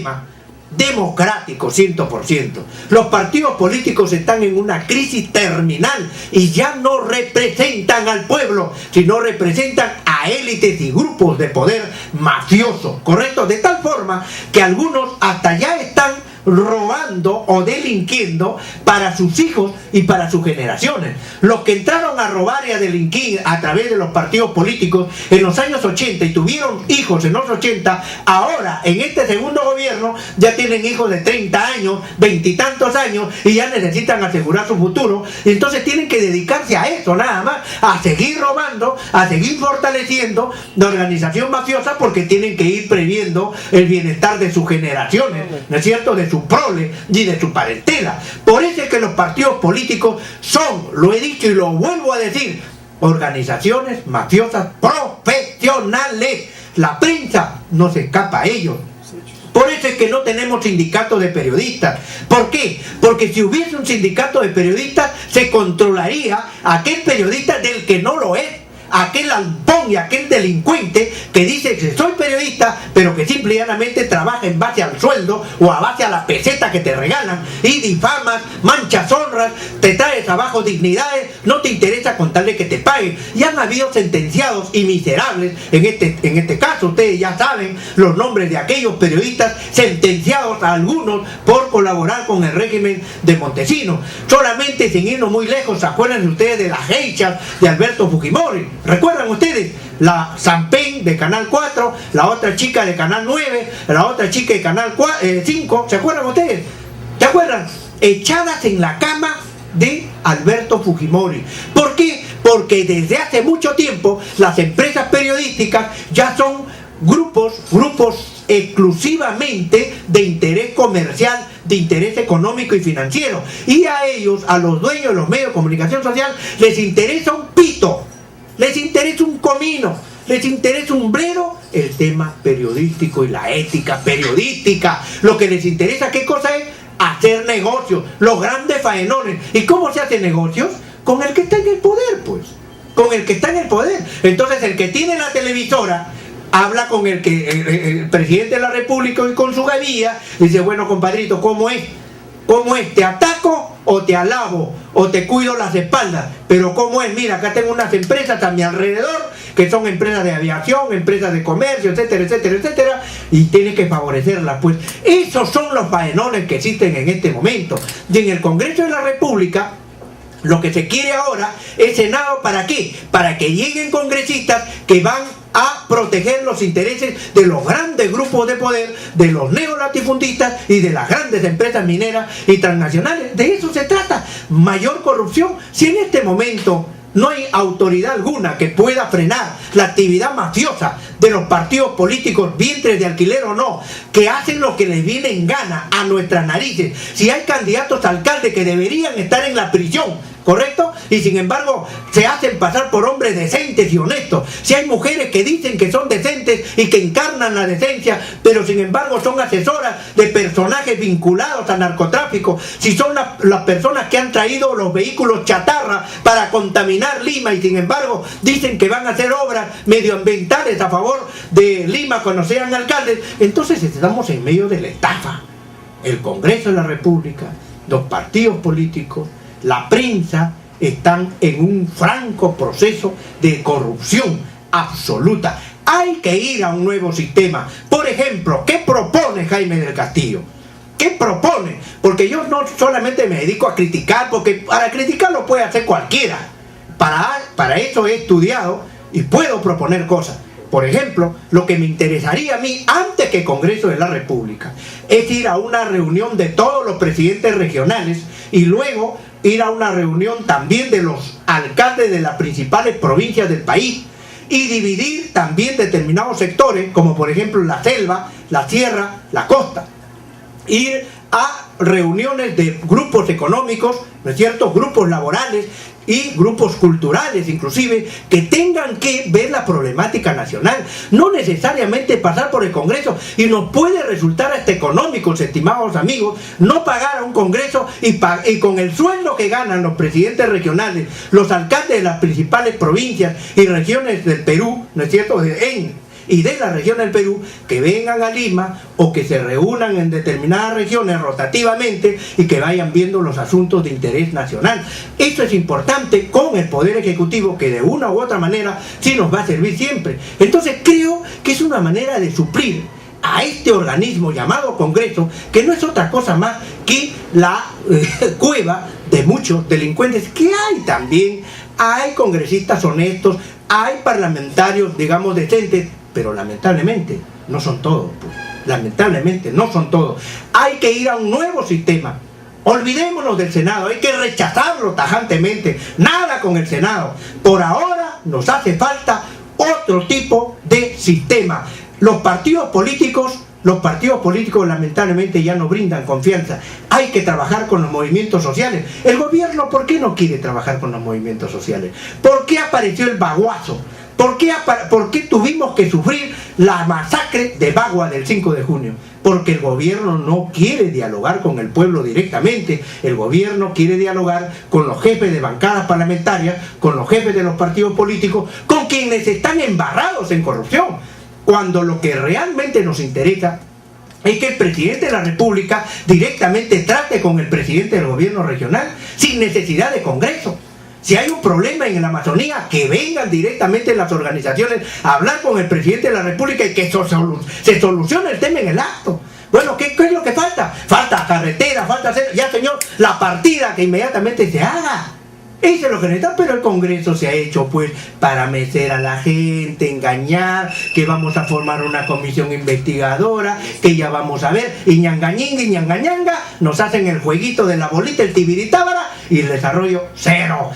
sistema democrático 100%. Los partidos políticos están en una crisis terminal y ya no representan al pueblo, sino representan a élites y grupos de poder mafioso, ¿correcto? De tal forma que algunos hasta ya están robando o delinquiendo para sus hijos y para sus generaciones. Los que entraron a robar y a delinquir a través de los partidos políticos en los años 80 y tuvieron hijos en los 80, ahora en este segundo gobierno ya tienen hijos de 30 años, 20 y tantos años, y ya necesitan asegurar su futuro, y entonces tienen que dedicarse a eso nada más, a seguir robando, a seguir fortaleciendo la organización mafiosa, porque tienen que ir previendo el bienestar de sus generaciones, ¿no es cierto?, de su prole y de su parentela. Por eso es que los partidos políticos son, lo he dicho y lo vuelvo a decir, organizaciones mafiosas profesionales. La prensa no se escapa a ellos. Por eso es que no tenemos sindicatos de periodistas. ¿Por qué? Porque si hubiese un sindicato de periodistas, se controlaría a aquel periodista del que no lo es, aquel alpón y aquel delincuente que dice que soy periodista, pero que simple y llanamente trabaja en base al sueldo o a base a la peseta que te regalan, y difamas, manchas honras, te traes abajo dignidades, no te interesa contarle que te paguen. Y han habido sentenciados y miserables, en este caso ustedes ya saben los nombres de aquellos periodistas sentenciados, a algunos por colaborar con el régimen de Montesinos. Solamente sin irnos muy lejos, ¿se acuerdan ustedes de las geishas de Alberto Fujimori? ¿Recuerdan ustedes? La Sampen de Canal 4, la otra chica de Canal 9, la otra chica de Canal 5, ¿se acuerdan ustedes? ¿Se acuerdan? Echadas en la cama de Alberto Fujimori. ¿Por qué? Porque desde hace mucho tiempo las empresas periodísticas ya son grupos exclusivamente de interés comercial, de interés económico y financiero. Y a ellos, a los dueños de los medios de comunicación social, les interesa un pito. Les interesa un comino, les interesa un brero el tema periodístico y la ética periodística. Lo que les interesa, ¿qué cosa es? Hacer negocios, los grandes faenones. ¿Y cómo se hacen negocios? Con el que está en el poder, pues. Con el que está en el poder. Entonces el que tiene la televisora habla con el presidente de la República y con su gavilla, dice, bueno, compadrito, ¿cómo es? ¿Cómo es? ¿Te ataco o te alabo o te cuido las espaldas? Pero ¿cómo es? Mira, acá tengo unas empresas a mi alrededor que son empresas de aviación, empresas de comercio, etcétera, etcétera, etcétera, y tienes que favorecerlas. Pues esos son los faenones que existen en este momento. Y en el Congreso de la República lo que se quiere ahora es Senado. ¿Para qué? Para que lleguen congresistas que van a proteger los intereses de los grandes grupos de poder, de los neolatifundistas y de las grandes empresas mineras y transnacionales. De eso se trata. Mayor corrupción. Si en este momento no hay autoridad alguna que pueda frenar la actividad mafiosa de los partidos políticos, vientres de alquiler o no, que hacen lo que les viene en gana a nuestras narices, si hay candidatos a alcalde que deberían estar en la prisión, ¿correcto? Y sin embargo se hacen pasar por hombres decentes y honestos, si hay mujeres que dicen que son decentes y que encarnan la decencia, pero sin embargo son asesoras de personajes vinculados al narcotráfico, si son las personas que han traído los vehículos chatarra para contaminar Lima y sin embargo dicen que van a hacer obras medioambientales a favor de Lima cuando sean alcaldes, entonces estamos en medio de la estafa. El Congreso de la República, los partidos políticos, la prensa están en un franco proceso de corrupción absoluta. Hay que ir a un nuevo sistema. Por ejemplo, ¿qué propone Jaime del Castillo? ¿Qué propone? Porque yo no solamente me dedico a criticar, porque para criticar lo puede hacer cualquiera. Para eso he estudiado y puedo proponer cosas. Por ejemplo, lo que me interesaría a mí, antes que Congreso de la República, es ir a una reunión de todos los presidentes regionales y luego ir a una reunión también de los alcaldes de las principales provincias del país y dividir también determinados sectores, como por ejemplo la selva, la sierra, la costa. Ir a reuniones de grupos económicos, ¿no es cierto?, grupos laborales y grupos culturales inclusive, que tengan que ver la problemática nacional, no necesariamente pasar por el Congreso. Y nos puede resultar hasta económico, estimados amigos, no pagar a un Congreso y con el sueldo que ganan los presidentes regionales, los alcaldes de las principales provincias y regiones del Perú, ¿no es cierto?, y de la región del Perú que vengan a Lima o que se reúnan en determinadas regiones rotativamente y que vayan viendo los asuntos de interés nacional. Esto es importante con el Poder Ejecutivo, que de una u otra manera sí nos va a servir siempre. Entonces creo que es una manera de suplir a este organismo llamado Congreso, que no es otra cosa más que la cueva de muchos delincuentes que hay también. Hay congresistas honestos, hay parlamentarios, digamos, decentes, pero lamentablemente no son todos, pues. Lamentablemente no son todos. Hay que ir a un nuevo sistema. Olvidémonos del Senado, hay que rechazarlo tajantemente. Nada con el Senado. Por ahora nos hace falta otro tipo de sistema. Los partidos políticos lamentablemente ya no brindan confianza. Hay que trabajar con los movimientos sociales. El gobierno, ¿por qué no quiere trabajar con los movimientos sociales? ¿Por qué apareció el Baguazo? ¿Por qué tuvimos que sufrir la masacre de Bagua del 5 de junio? Porque el gobierno no quiere dialogar con el pueblo directamente. El gobierno quiere dialogar con los jefes de bancadas parlamentarias, con los jefes de los partidos políticos, con quienes están embarrados en corrupción. Cuando lo que realmente nos interesa es que el presidente de la República directamente trate con el presidente del gobierno regional sin necesidad de Congreso. Si hay un problema en la Amazonía, que vengan directamente las organizaciones a hablar con el presidente de la República y que se solucione el tema en el acto. Bueno, ¿qué es lo que falta? Falta carretera, falta hacer, ya señor, la partida que inmediatamente se haga. Eso es lo que necesita, pero el Congreso se ha hecho pues para mecer a la gente, engañar, que vamos a formar una comisión investigadora, que ya vamos a ver, y ñangañinga y ñangañanga, nos hacen el jueguito de la bolita, el tibiritábara, y el desarrollo cero.